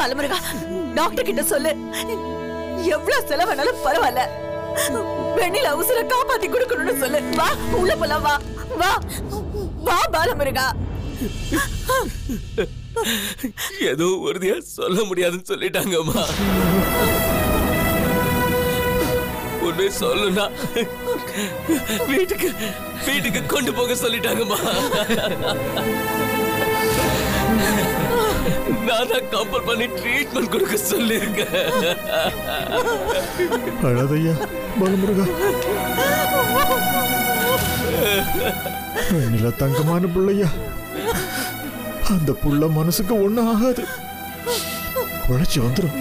பாலமுருகா, doctor கிட்ட சொல்லு, எவ்வளவு செலவானாலும் பரவாயில்ல, வெண்ணில அவசர காப்பாத்தி கொடுக்கணும்னு சொல்லு. வா உள்ள போலாம், வா வா வா பாலமுருகா. ஏதோ உறுதியா சொல்ல முடியாதுன்னு சொல்லிட்டாங்கம்மா. உண்மை சொல்லுனா வீட்டுக்கு கொண்டு போக சொல்லிட்டாங்கம்மா. நான் தான் கம்பல் பண்ணி ட்ரீட்மெண்ட் கொடுக்க சொல்லிருக்கேன். அழாதையா பாலமுருகா. வெண்ணிலா தங்கமான பிள்ளையா. அந்த புள்ள மனசுக்கு ஒண்ணும் ஆகாது, உழைச்சி வந்துடும்.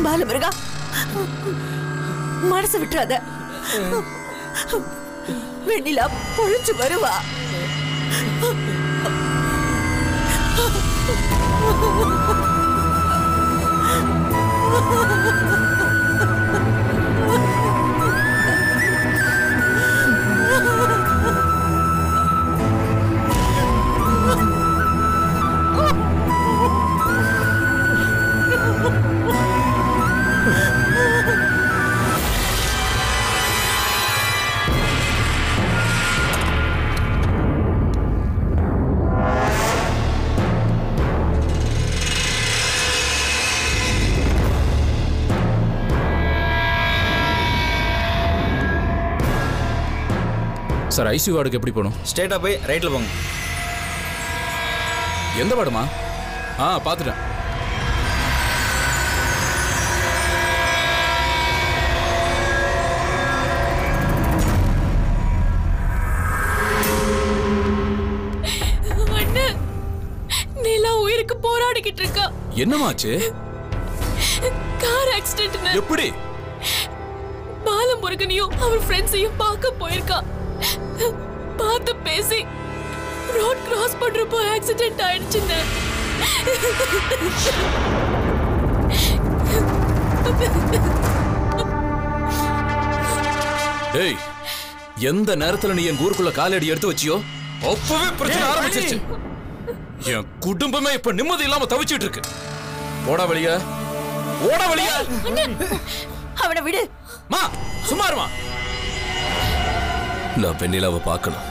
பாலமுருகா, மனசு விட்டுறாத. வெண்ணிலா பொழிச்சு வருவா. சார், ஐசியூ வார்டுக்கு எப்படி போகணும்? ஸ்ட்ரெயிட்டா போய் ரைட்ல போங்க. எந்த வார்டுமா? பார்த்துட்டேன். நிலா உயிருக்கு போராடிக்கிட்டு இருக்கா. என்னமாச்சு? Car accident. எப்படி? பாலமுருகனையும் அவர் ஃப்ரெண்ட்ஸையும் பார்க்க போயிருக்கா. பார்த்து பேசி ரோட் கிராஸ் பண்றப்போ ஆக்சிடென்ட் ஆயிடுச்சுன்னு. டேய், எந்த நேரத்துல நீ என் ஊருக்குள்ள காலடி எடுத்து வச்சியோ அப்பவே பிரச்சனை ஆரம்பிச்சிருச்சு. என் குடும்பமே இப்ப நிம்மதி இல்லாம தவிச்சிட்டு இருக்கு. ஓட வழியா, ஓட வழியா. அவனை விடு. மா சும்மா இருமா. நான் வெண்ணிலாவை பார்க்கணும்.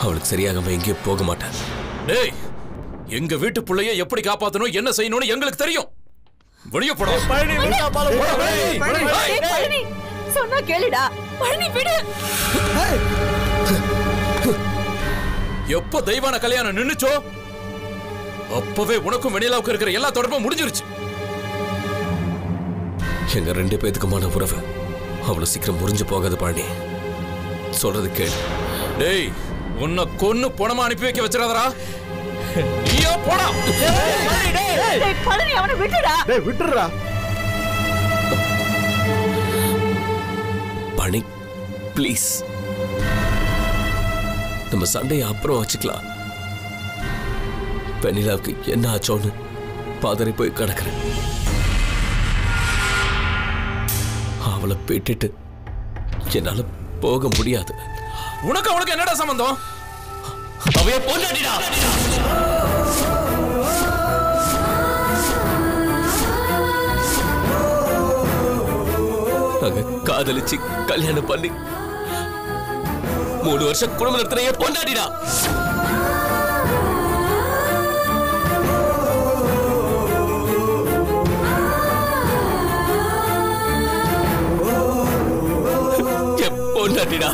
அவளுக்கு சரியாகாம எங்கேயும் போக மாட்டேன். டேய், எங்க வீட்டு பிள்ளைய எப்படி காப்பாத்தணும், என்ன செய்யணும்னு எங்களுக்கு தெரியும். வெளிய போடா. சொன்னா கேளுடா. பழனி விடு. எப்ப தெய்வான கல்யாணம் நின்னுச்சோ அப்பவே உனக்கும் வெண்ணிலாவுக்கு இருக்கிற எல்லா தொடர்பும் முடிஞ்சிருச்சு. எங்க 2 பேத்துக்குமான உறவு அவ்வளவு சீக்கிரம் முறிஞ்சு போகாது பழனி. சொல்றது கேளு. டேய், உன்னை கொன்னு பணமா அனுப்பி வைக்க வச்சிராதடா. நீயா போடா. டேய் பழனி, அவனை விட்டுடா. டேய் விட்டுறா. பழனி ப்ளீஸ், நம்ம சண்டையை அப்புறம் வச்சுக்கலாம். வெண்ணிலாவுக்கு என்ன ஆச்சோன்னு பாதரை போய் கிடக்குறேன். அவளை விட்டுட்டு என்னால போக முடியாது. உனக்கு என்னடா சம்பந்தம்? அவைய பொண்டாட்டிடா. நாங்க காதலிச்சு கல்யாணம் பண்ணி 3 வருஷம் குடும்பம் நடத்துறைய பொண்டாட்டிடா. பொண்டாட்டிடா.